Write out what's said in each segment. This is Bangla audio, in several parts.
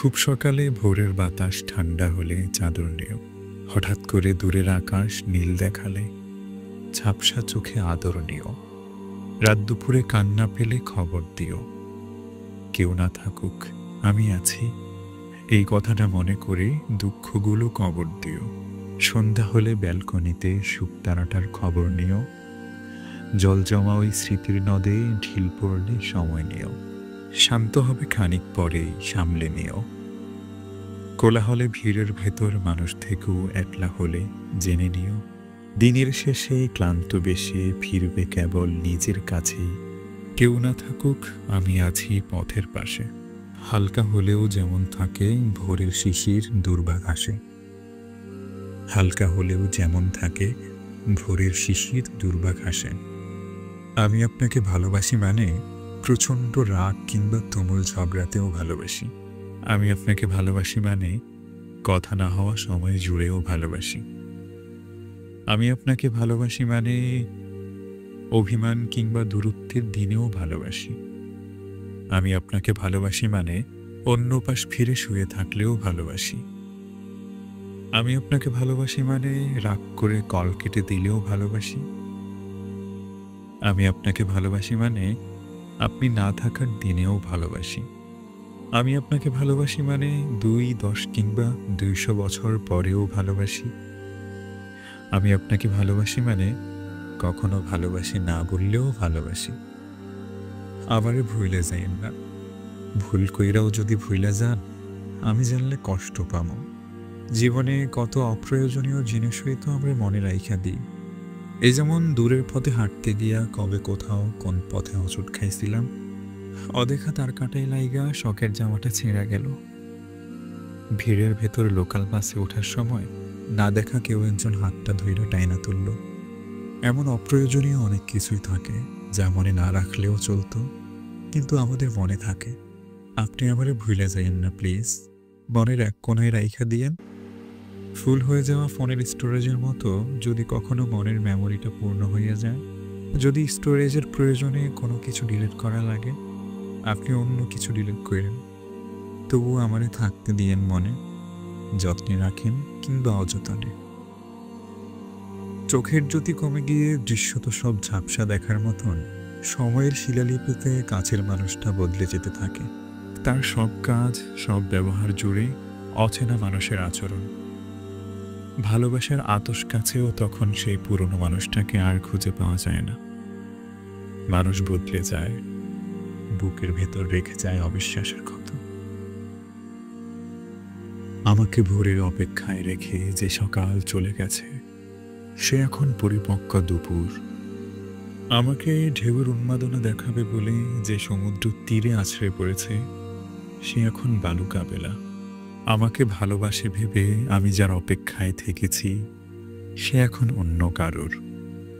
খুব সকালে ভোরের বাতাস ঠান্ডা হলে চাদর নিও। হঠাৎ করে দূরের আকাশ নীল দেখালে ঝাপসা চোখে আদর নিও। রাত দুপুরে কান্না পেলে খবর দিও। কেউ না থাকুক, আমি আছি, এই কথাটা মনে করে দুঃখগুলো কবর দিও। সন্ধ্যা হলে ব্যালকনিতে শুকতারাটার খবর নিও। জল জমা ওই স্মৃতির নদে ঢিল পড়লে সময় নিও। শান্ত হবে খানিক পরেই, সামলে নিও। কোলাহলে ভিড়ের ভেতর মানুষ থেকেও একলা হলে জেনে নিও। দিনের শেষে ক্লান্ত বেশে ফিরবে কেবল নিজের কাছেই। কেউ না থাকুক, আমি আছি পথের পাশে। হালকা হলেও যেমন থাকে ভোরের শিশির দুর্বা ঘাসে। হালকা হলেও যেমন থাকে ভোরের শিশির দুর্বা ঘাসে। আমি আপনাকে ভালোবাসি মানে প্রচণ্ড রাগ কিংবা তুমুল ঝগড়াতেও ভালোবাসি। আমি আপনাকে ভালোবাসি মানে কথা না হওয়া সময় জুড়েও ভালোবাসি। আমি আপনাকে ভালোবাসি মানে অভিমান কিংবা দূরত্বের দিনেও ভালোবাসি। আমি আপনাকে ভালোবাসি মানে অন্য পাশ ফিরে শুয়ে থাকলেও ভালোবাসি। আমি আপনাকে ভালোবাসি মানে রাগ করে কল কেটে দিলেও ভালোবাসি। আমি আপনাকে ভালোবাসি মানে আপনি না থাকার দিনেও ভালোবাসি। আমি আপনাকে ভালোবাসি মানে 2, 10 কিংবা 200 বছর পরেও ভালোবাসি। আমি আপনাকে ভালোবাসি মানে কখনো ভালোবাসি না বললেও ভালোবাসি। আবারে ভুলে যাইন না, ভুল কইরাও যদি ভুলে যান, আমি জানলে কষ্ট পামো। জীবনে কত অপ্রয়োজনীয় জিনিসই তো আমরা মনে রাইখা দিই। এই যেমন দূরের পথে হাঁটতে গিয়া কবে কোথাও কোন পথে হোঁচট খাইছিলাম, অদেখা তার কাটাই লাইগা শখের জামাটা ছেঁড়া গেল। ভিড়ের ভেতর লোকাল বাসে ওঠার সময় না দেখা কেউ একজন হাতটা ধইরা টাইনা তুলল। এমন অপ্রয়োজনীয় অনেক কিছুই থাকে যা মনে না রাখলেও চলতো, কিন্তু আমাদের মনে থাকে। আপনি আমারে ভুলে যাইয়েন না প্লিজ, মনের এক কোণায় রাইখা দিয়েন। ফুল হয়ে যাওয়া ফোনের স্টোরেজের মতো যদি কখনো মনের মেমোরিটা পূর্ণ হইয়া যায়, যদি স্টোরেজের প্রয়োজনে কোনো কিছু ডিলিট করা লাগে, আপনি অন্য কিছু ডিলিট করেন, তবুও আমারে থাকতে দিয়েন মনে। যত্নে রাখেন কিংবা অযত্নে। চোখের জ্যোতি কমে গিয়ে দৃশ্যত সব ঝাপসা দেখার মতন সময়ের শিলালিপিতে কাছের মানুষটা বদলে যেতে থাকে। তার সব কাজ, সব ব্যবহার জুড়ে অচেনা মানুষের আচরণ। ভালোবাসার আতশ কাছেও তখন সেই পুরনো মানুষটাকে আর খুঁজে পাওয়া যায় না। মানুষ বদলে যায়, বুকের ভেতর রেখে যায় অবিশ্বাসের ক্ষত। আমাকে ভোরের অপেক্ষায় রেখে যে সকাল চলে গেছে, সে এখন পরিপক্ক দুপুর। আমাকে ঢেউয়ের উন্মাদনা দেখাবে বলে যে সমুদ্র তীরে আছড়ে পড়েছে, সে এখন বালুকা বেলা। আমাকে ভালোবাসে ভেবে আমি যার অপেক্ষায় থেকেছি, সে এখন অন্য কারোর।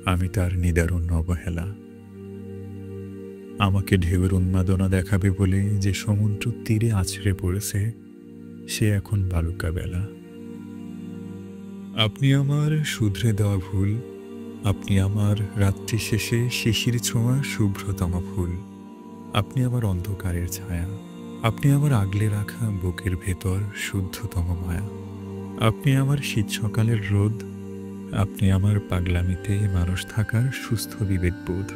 আমি তার নিদারুণ অবহেলা। আমাকে ঢেউয়ের উন্মাদনা দেখাবে বলে যে সমুদ্র তীরে আছড়ে পড়েছে, সে এখন বালুকা বেলা। আপনি আমার শুধরে দেওয়া ভুল, আপনি আমার রাত্রি শেষে শিশির ছোঁয়া শুভ্রতম ফুল। আপনি আমার অন্ধকারের ছায়া, আপনি আমার আগলে রাখা বুকের ভেতর শুদ্ধতম মায়া। আপনি আমার শীত সকালের রোদ, আপনি আমার পাগলামিতে মানুষ থাকার সুস্থ বিবেকবোধ।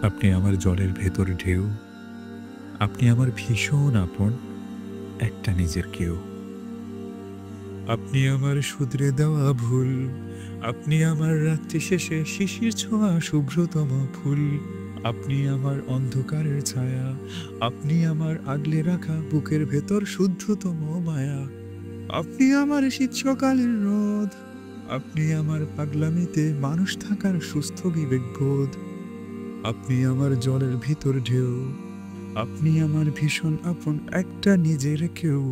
আপনি আমার জলের ভেতর ঢেউ, আপনি আমার ভীষণ আপন একটা নিজের কেউ। আপনি আমার শুধরে দেওয়া ভুল, আপনি আমার রাত্রি শেষে শিশির ছোঁয়া শুভ্রতম ফুল। আপনি আমার অন্ধকারের ছায়া, আপনি আমার আগলে রাখা বুকের ভেতর শুদ্ধতম মায়া। আপনি আমার শীত সকালের রোদ, আপনি আমার পাগলামিতে মানুষ থাকার সুস্থ বিবেকবোধ। আপনি আমার জলের ভিতর ঢেউ, আপনি আমার ভীষণ আপন একটা নিজের কেউ।